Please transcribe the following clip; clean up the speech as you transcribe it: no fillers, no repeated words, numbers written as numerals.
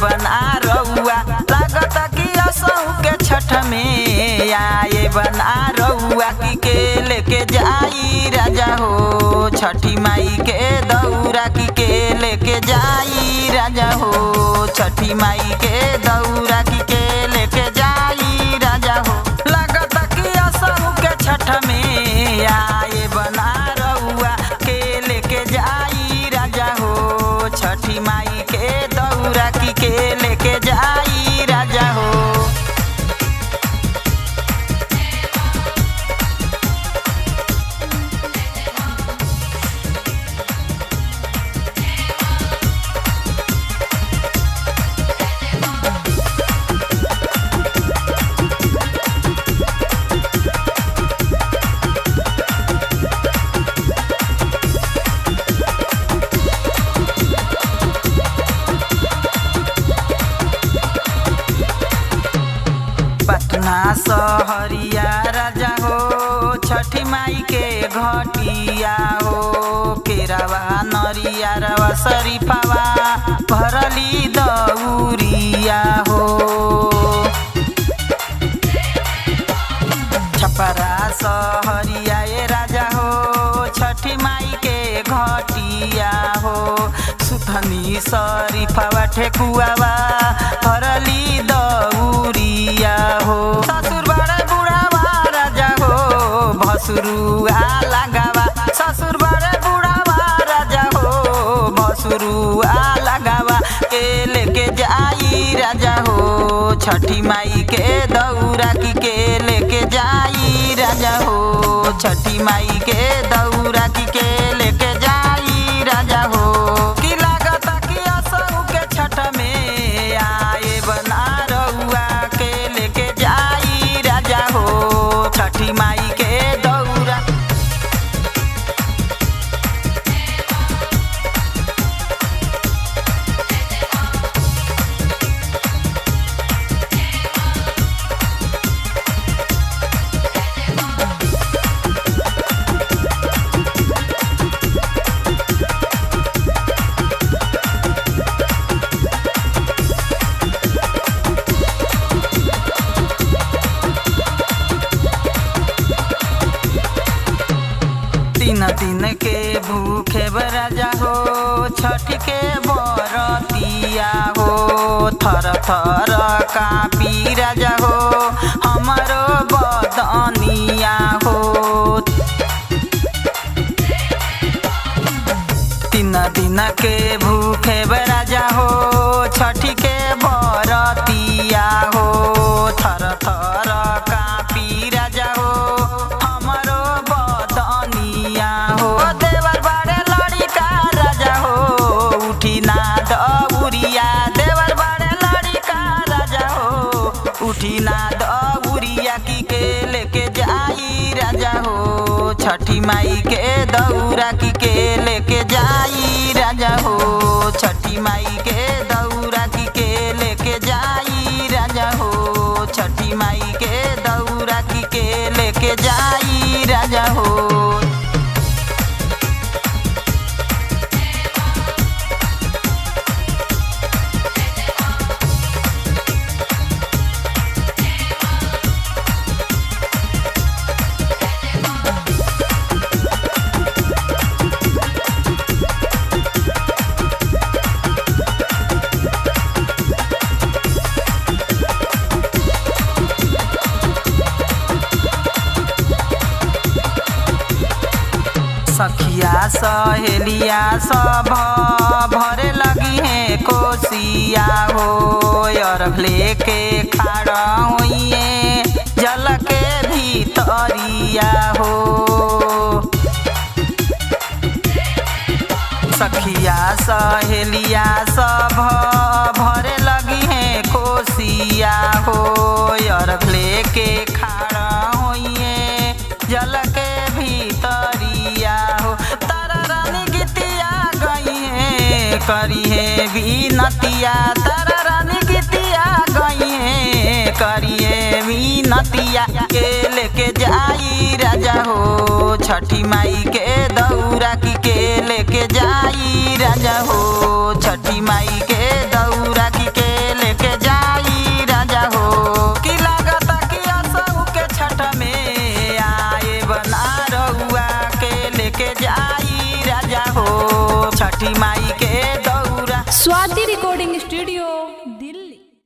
बना रउआ लागत कि असहु के छठ में आए बना रउआ के लेके जाई राजा हो छठी माई के दौरा के लेके जाई राजा हो छठी माई के दौरा के लेके जाई राजा हो लागत कि असहु के छठ में आए बना रउआ के लेके जाई राजा हो छठी माई के दौरा के लेके जाई राजा हो। पटना सहरिया राजा हो छठी माई के घटिया हो केरावा नरिया रवा शरीफावा भरली दौरिया हो छपरा सहरिया ए राजा हो छठी माई के घटिया हो सुथनी शरीफावा ठेकुआवा भरली दौरिया हो ससुर बड़े बुढ़ावा राजा हो भसुरुआ लगावा ससुर बड़े बुढ़ावा राजा हो भसुरुआ लगावा के लेके जाई राजा हो छठी माई के दौरा के लेके जाई राजा हो छठी माई के दौरा के लेके जाई राजा हो कि लागत कि असहु के छठ में आए बना रउआ के लेके जाई राजा हो छठी माई के दौरा। तीन दिन के भूखे राजा हो छठ के बरतिया हो थर थर कापी राजा हो हमारो बदनिया हो तीन दिन के भूखे राजा हो छठ के बरतिया हो थर थर कापी राजा हो हमारो बदनिया हो देवर बड़े लड़िका राजा हो उठी ना दौरिया देवर बड़े लड़िका राजा हो उठी ना दौरिया के लेके जाई राजा हो छठी माई के दौरा के लेके जाई राजा हो छठी माई के दौरा के लेके जाई राजा हो छठी माई के दौरा के लेके जाई राजा हो। सखिया सहेलिया सब भरे लगी है कोसिया हो अर्घ लेके खाड़ा होइए जल के भीतरिया हो सखिया सहेलिया सब भरे लगी है कोसिया हो अर्घ लेके खाड़ा होइए जल के भीतरिया हो तारा रानी गीतिया गई है करी है बीनतिया तारा रानी गीतिया गई है करी है बीनतिया के लेके जाई राजा हो छठी माई के